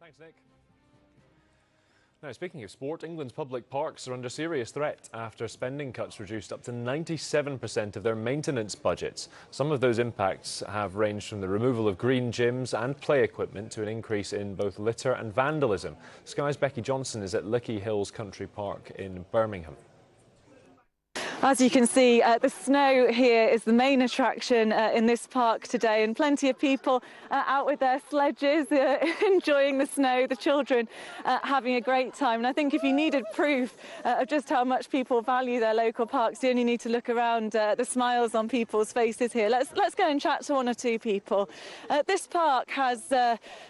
Thanks, Nick. Now, speaking of sport, England's public parks are under serious threat after spending cuts reduced up to 97% of their maintenance budgets. Some of those impacts have ranged from the removal of green gyms and play equipment to an increase in both litter and vandalism. Sky's Becky Johnson is at Lickey Hills Country Park in Birmingham. As you can see, the snow here is the main attraction in this park today, and plenty of people out with their sledges, enjoying the snow, the children having a great time. And I think if you needed proof of just how much people value their local parks, you only need to look around the smiles on people's faces here. Let's go and chat to one or two people. This park has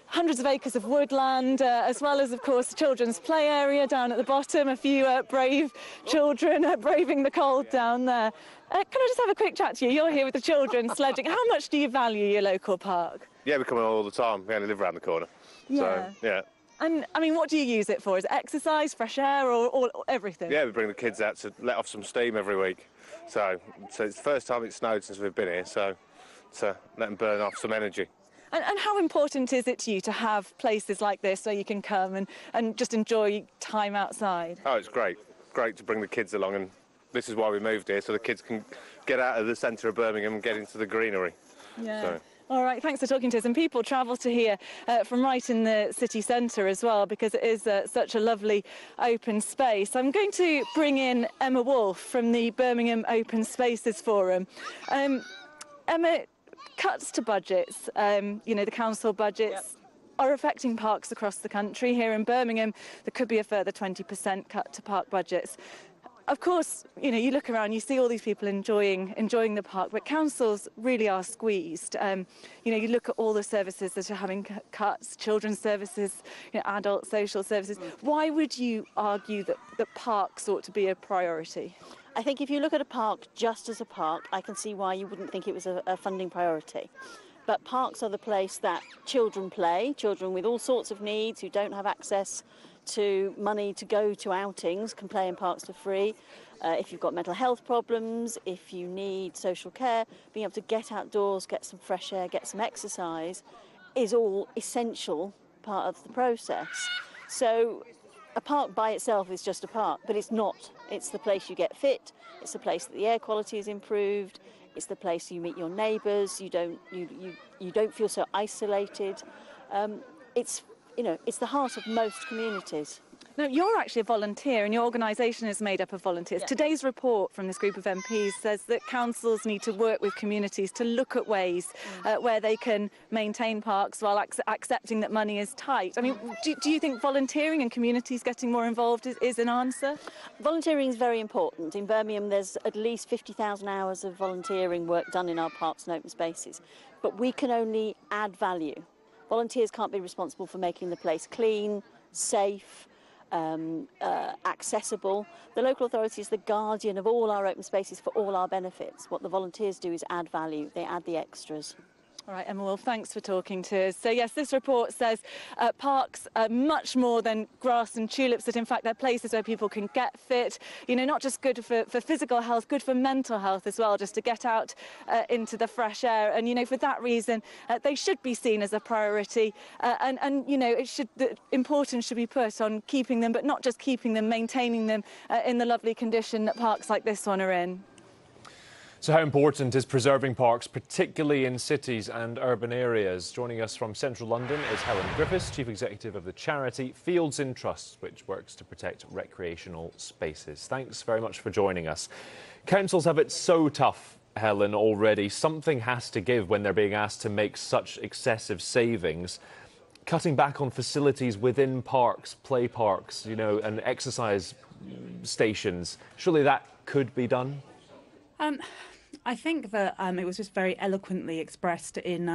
hundreds of acres of woodland, as well as, of course, the children's play area down at the bottom. A few brave children braving the cold down there. Can I just have a quick chat to you? You're here with the children sledging. How much do you value your local park? Yeah, we come in all the time. We only live around the corner. Yeah. So, yeah. And, I mean, what do you use it for? Is it exercise, fresh air, or everything? Yeah, we bring the kids out to let off some steam every week. So it's the first time it's snowed since we've been here, so to let them burn off some energy. And how important is it to you to have places like this where you can come and just enjoy time outside? Oh, it's great. Great to bring the kids along, and this is why we moved here, so the kids can get out of the centre of Birmingham and get into the greenery. Yeah. So. All right, thanks for talking to us. And people travel to here from right in the city centre as well, because it is such a lovely open space. I'm going to bring in Emma Wolfe from the Birmingham Open Spaces Forum. Emma, cuts to budgets, the council budgets, are affecting parks across the country. Here in Birmingham, there could be a further 20% cut to park budgets. Of course, you look around, you see all these people enjoying the park, but councils really are squeezed. You look at all the services that are having cuts, children's services, adult social services. Why would you argue that parks ought to be a priority? I think if you look at a park just as a park, I can see why you wouldn't think it was a funding priority. But parks are the place that children play, children with all sorts of needs who don't have access to money to go to outings can play in parks for free. If you've got mental health problems, if you need social care, being able to get outdoors, get some fresh air, get some exercise is all essential part of the process. So a park by itself is just a park, but it's not. It's the place you get fit, it's the place that the air quality is improved, it's the place you meet your neighbours, you don't feel so isolated. It's the heart of most communities. Now, you're actually a volunteer, and your organisation is made up of volunteers. Yeah. Today's report from this group of MPs says that councils need to work with communities to look at ways where they can maintain parks while accepting that money is tight. I mean, do you think volunteering and communities getting more involved is an answer? Volunteering is very important. In Birmingham, there's at least 50,000 hours of volunteering work done in our parks and open spaces, but we can only add value. Volunteers can't be responsible for making the place clean, safe, accessible. The local authority is the guardian of all our open spaces for all our benefits. What the volunteers do is add value. They add the extras. All right, Emma Wolfe, thanks for talking to us. So, yes, this report says parks are much more than grass and tulips, that in fact they're places where people can get fit, not just good for physical health, good for mental health as well, just to get out into the fresh air. And, for that reason, they should be seen as a priority. The importance should be put on keeping them, but not just keeping them, maintaining them in the lovely condition that parks like this one are in. So how important is preserving parks, particularly in cities and urban areas? Joining us from central London is Helen Griffiths, Chief Executive of the charity Fields in Trust, which works to protect recreational spaces. Thanks very much for joining us. Councils have it so tough, Helen, already. Something has to give when they're being asked to make such excessive savings. Cutting back on facilities within parks, play parks, and exercise stations, surely that could be done? I think that it was just very eloquently expressed in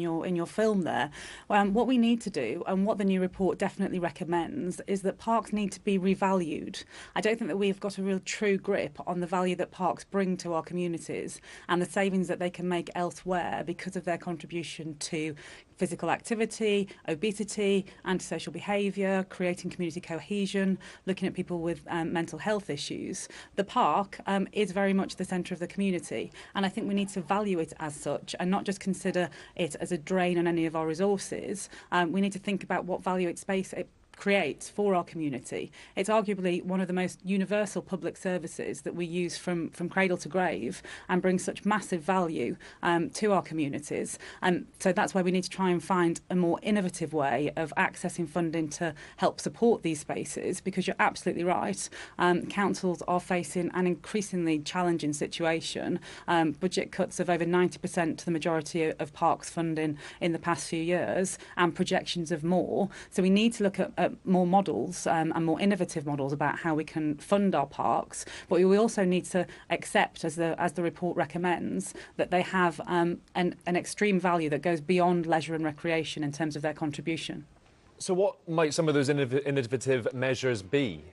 your film there. What we need to do, and what the new report definitely recommends, is that parks need to be revalued. I don't think that we've got a real true grip on the value that parks bring to our communities and the savings that they can make elsewhere because of their contribution to physical activity, obesity, antisocial behaviour, creating community cohesion, looking at people with mental health issues. The park is very much the centre of the community. community. And I think we need to value it as such and not just consider it as a drain on any of our resources. We need to think about what value it creates for our community. It's arguably one of the most universal public services that we use from cradle to grave and brings such massive value to our communities. And so that's why we need to try and find a more innovative way of accessing funding to help support these spaces, because you're absolutely right. Councils are facing an increasingly challenging situation. Budget cuts of over 90% to the majority of parks funding in the past few years and projections of more. So we need to look at more models and more innovative models about how we can fund our parks, but we also need to accept, as the report recommends, that they have an extreme value that goes beyond leisure and recreation in terms of their contribution. So what might some of those innovative measures be?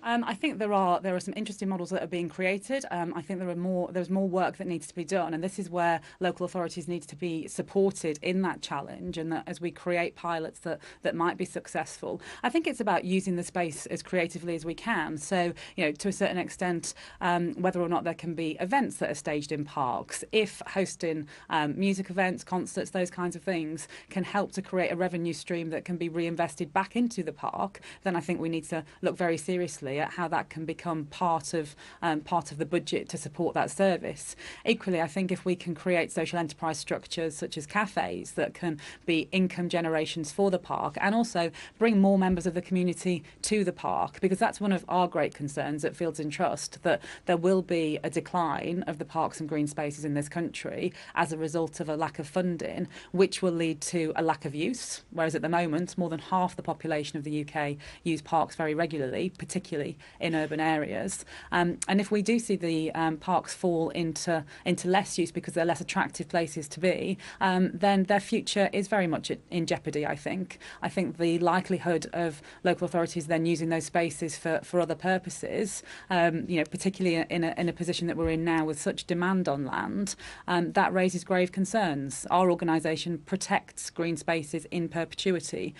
I think there are some interesting models that are being created. I think there's more work that needs to be done, and this is where local authorities need to be supported in that challenge, and that as we create pilots that might be successful. I think it's about using the space as creatively as we can. So, to a certain extent, whether or not there can be events that are staged in parks, if hosting music events, concerts, those kinds of things can help to create a revenue stream that can be reinvested back into the park, then I think we need to look very seriously at how that can become part of the budget to support that service. Equally, I think if we can create social enterprise structures such as cafes that can be income generations for the park and also bring more members of the community to the park, because that's one of our great concerns at Fields in Trust, that there will be a decline of the parks and green spaces in this country as a result of a lack of funding, which will lead to a lack of use, whereas at the moment more than half the population of the UK use parks very regularly, particularly in urban areas. And if we do see the parks fall into less use because they're less attractive places to be, then their future is very much in jeopardy, I think. I think the likelihood of local authorities then using those spaces for other purposes, particularly in a position that we're in now with such demand on land, that raises grave concerns. Our organisation protects green spaces in perpetuity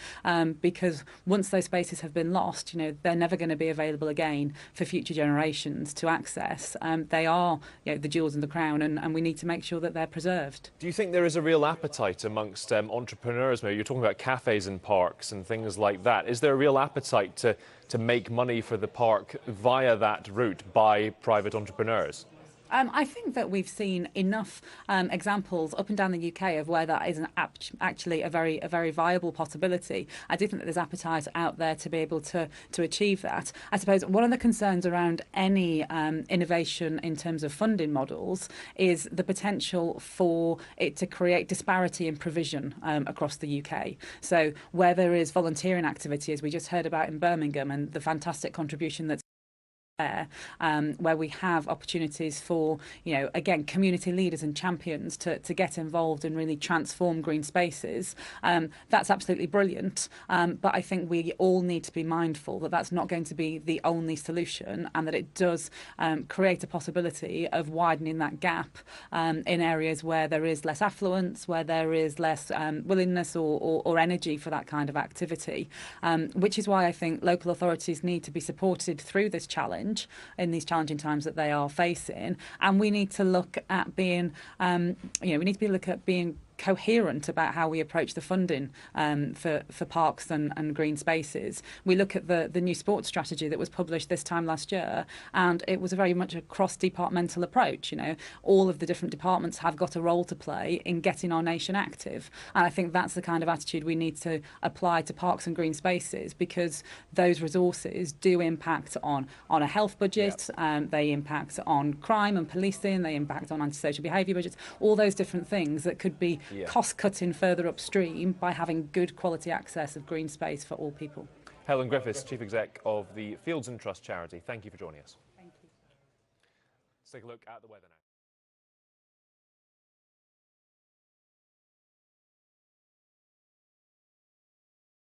because once those spaces have been lost, they're never going to be available again for future generations to access. They are the jewels in the crown, and we need to make sure that they're preserved. Do you think there is a real appetite amongst entrepreneurs? Maybe you're talking about cafes and parks and things like that. Is there a real appetite to make money for the park via that route by private entrepreneurs? I think that we've seen enough examples up and down the UK of where that is actually a very viable possibility. I do think that there's appetite out there to be able to achieve that. I suppose one of the concerns around any innovation in terms of funding models is the potential for it to create disparity in provision across the UK. So where there is volunteering activity, as we just heard about in Birmingham, and the fantastic contribution that's where we have opportunities for, again, community leaders and champions to get involved and really transform green spaces. That's absolutely brilliant. But I think we all need to be mindful that that's not going to be the only solution, and that it does create a possibility of widening that gap in areas where there is less affluence, where there is less willingness or energy for that kind of activity, which is why I think local authorities need to be supported through this challenge in these challenging times that they are facing, and we need to look at being coherent about how we approach the funding for parks and green spaces. We look at the new sports strategy that was published this time last year, and it was very much a cross-departmental approach. All of the different departments have got a role to play in getting our nation active, and I think that's the kind of attitude we need to apply to parks and green spaces, because those resources do impact on a health budget, they impact on crime and policing, they impact on antisocial behaviour budgets, all those different things that could be cost-cutting further upstream by having good quality access of green space for all people. Helen Griffiths, Chief Exec of the Fields in Trust charity, thank you for joining us. Thank you. Let's take a look at the weather now.